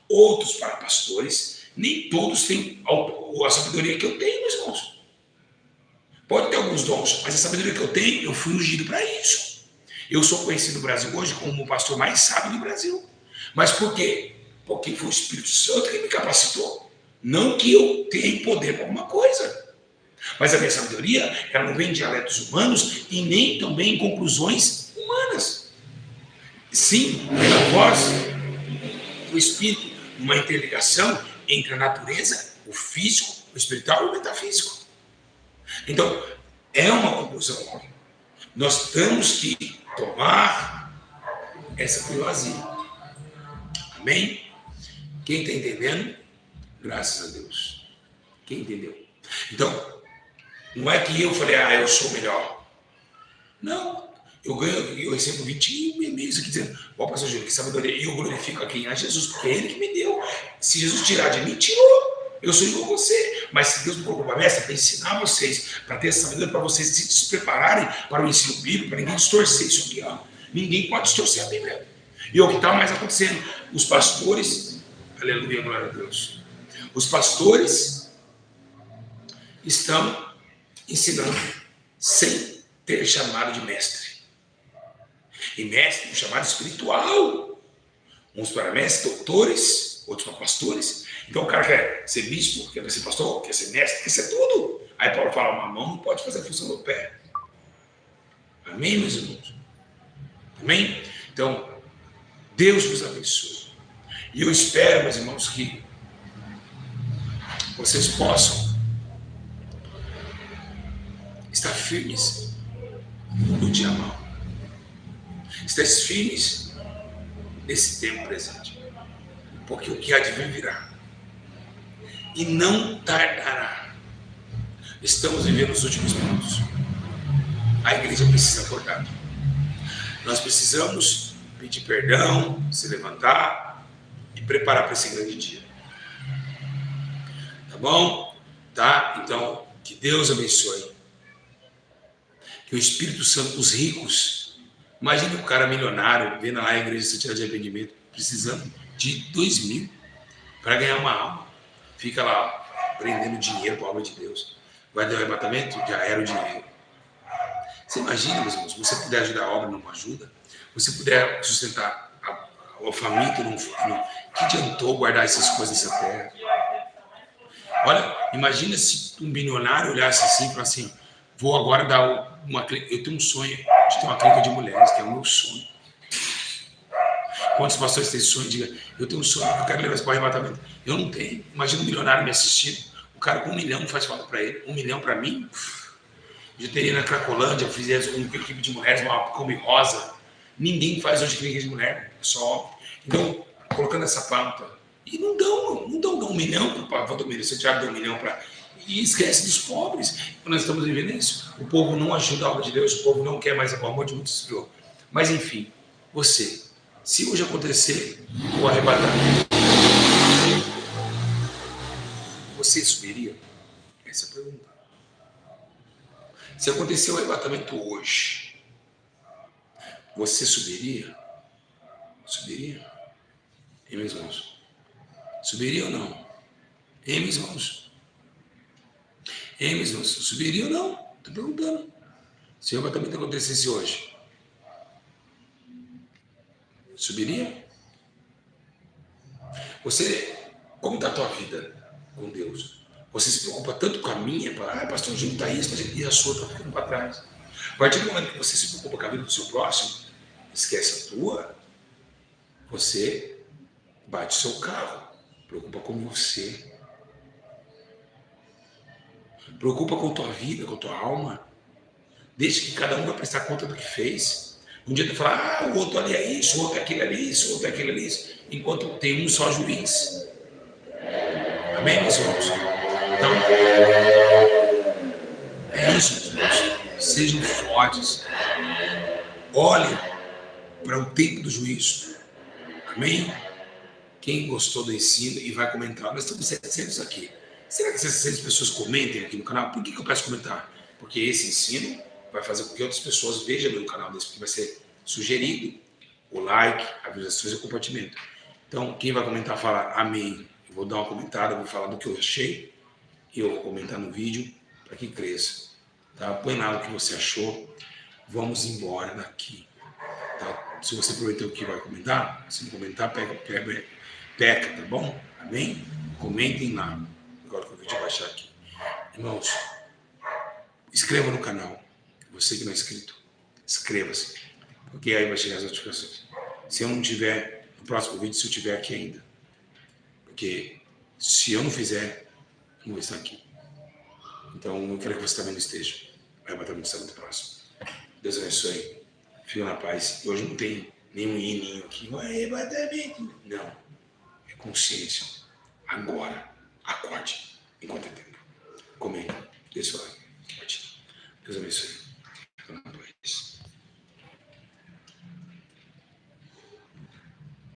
outros para pastores, nem todos têm a sabedoria que eu tenho, meus irmãos. Pode ter alguns dons, mas a sabedoria que eu tenho, eu fui ungido para isso. Eu sou conhecido no Brasil hoje como o pastor mais sábio do Brasil. Mas por quê? Porque foi o Espírito Santo que me capacitou. Não que eu tenha poder para alguma coisa. Mas a minha sabedoria, ela não vem em dialetos humanos e nem também em conclusões humanas. Sim, pela voz do Espírito, uma interligação entre a natureza, o físico, o espiritual e o metafísico. Então, é uma conclusão. Nós temos que tomar essa primazia. Amém? Quem está entendendo? Graças a Deus. Quem entendeu? Então, não é que eu falei, eu sou melhor. Não. Eu recebo 20 e-mails aqui dizendo, pastor Júlio, que sabedoria. E eu glorifico a quem? A Jesus, porque é Ele que me deu. Se Jesus tirar de mim, tirou. Eu sou igual a você. Mas se Deus me colocou para mestre, para ensinar vocês, para ter essa sabedoria, para vocês se prepararem para o ensino bíblico, para ninguém distorcer isso aqui, ó. Ninguém pode distorcer a Bíblia. E é o que está mais acontecendo. Os pastores, aleluia, glória a Deus. Os pastores estão ensinando sem ter chamado de mestre. E mestre, um chamado espiritual. Uns para mestres, doutores, outros para pastores. Então o cara quer ser bispo, quer ser pastor, quer ser mestre, quer ser tudo. Aí Paulo fala, uma mão não pode fazer a função do pé. Amém, meus irmãos? Amém? Então, Deus vos abençoe. E eu espero, meus irmãos, que vocês possam estar firmes no dia mau. Estar firmes nesse tempo presente. Porque o que há de vir virá. E não tardará. Estamos vivendo os últimos minutos. A igreja precisa acordar. Nós precisamos pedir perdão, se levantar e preparar para esse grande dia. Tá bom? Tá? Então, que Deus abençoe. Que o Espírito Santo, os ricos, imagina um cara milionário, vendo lá a igreja Santidade de Arrependimento, precisando de 2.000 para ganhar uma alma. Fica lá, prendendo dinheiro para a obra de Deus. Vai dar o arrebatamento? Já era o dinheiro. Você imagina, meus irmãos, você puder ajudar a obra, não ajuda? Você puder sustentar o faminto, não. Que adiantou guardar essas coisas nessa terra? Olha, imagina se um bilionário olhasse assim e falasse assim, vou agora dar uma... Eu tenho um sonho de ter uma clínica de mulheres, que é o meu sonho. Quantos pastores têm sonho? Diga, eu tenho um sonho, eu quero levar isso para o arrebatamento. Eu não tenho. Imagina um milionário me assistindo. O cara com 1 milhão não faz falta para ele. 1 milhão para mim? Eu teria na Cracolândia, fizesse uma equipe de mulheres, uma Kombi rosa. Ninguém faz hoje clínica de mulher, é só. Então, colocando essa pauta. E não dão 1 milhão para o Valdomiro. Você tirar 1 milhão para. E esquece dos pobres. Nós estamos vivendo isso. O povo não ajuda a obra de Deus, o povo não quer mais o amor de muitos esfriou. Mas enfim, você, se hoje acontecer o arrebatamento, você subiria? Essa é a pergunta. Se acontecer o arrebatamento hoje, você subiria? Subiria? Hein, meus irmãos? Subiria ou não? Hein, meus irmãos? Hein, meus irmãos? Subiria ou não? Estou perguntando. Se o arrebatamento acontecesse hoje, subiria? Você, como está a tua vida com Deus? Você se preocupa tanto com a minha, pastor, junta isso, e a sua está ficando para trás. A partir do momento que você se preocupa com a vida do seu próximo, esquece a tua, você bate seu carro, preocupa com você. Preocupa com a tua vida, com a tua alma. Deixa que cada um vai prestar conta do que fez. Um dia tu fala, o outro ali é isso, o outro é aquilo ali, isso, o outro é aquilo ali, isso. Enquanto tem um só juiz. Amém, meus irmãos? Então, é isso, meus irmãos. Sejam fortes. Olhem para o tempo do juízo. Amém? Quem gostou do ensino e vai comentar, nós estamos 700 aqui. Será que essas 700 pessoas comentem aqui no canal? Por que eu peço comentar? Porque esse ensino vai fazer com que outras pessoas vejam meu canal desse, porque vai ser sugerido o like, as visualizações e o compartilhamento. Então, quem vai comentar, fala amém. Eu vou dar uma comentada, vou falar do que eu achei e eu vou comentar no vídeo para que cresça. Tá? Põe lá o que você achou. Vamos embora daqui. Tá? Se você prometeu que vai comentar, se não comentar, peca, tá bom? Amém? Comentem lá. Agora que eu vou te baixar aqui. Irmãos, inscreva no canal. Você que não é inscrito, inscreva-se. Porque aí vai chegar as notificações. Se eu não tiver no próximo vídeo, se eu tiver aqui ainda. Porque se eu não fizer, eu não vou estar aqui. Então, eu quero que você também não esteja. Vai bater muito muito próximo. Deus abençoe. Fica na paz. Hoje não tem nenhum ininho aqui. Não. É consciência. Agora. Acorde. Enquanto é tempo. Comenta. Deus abençoe.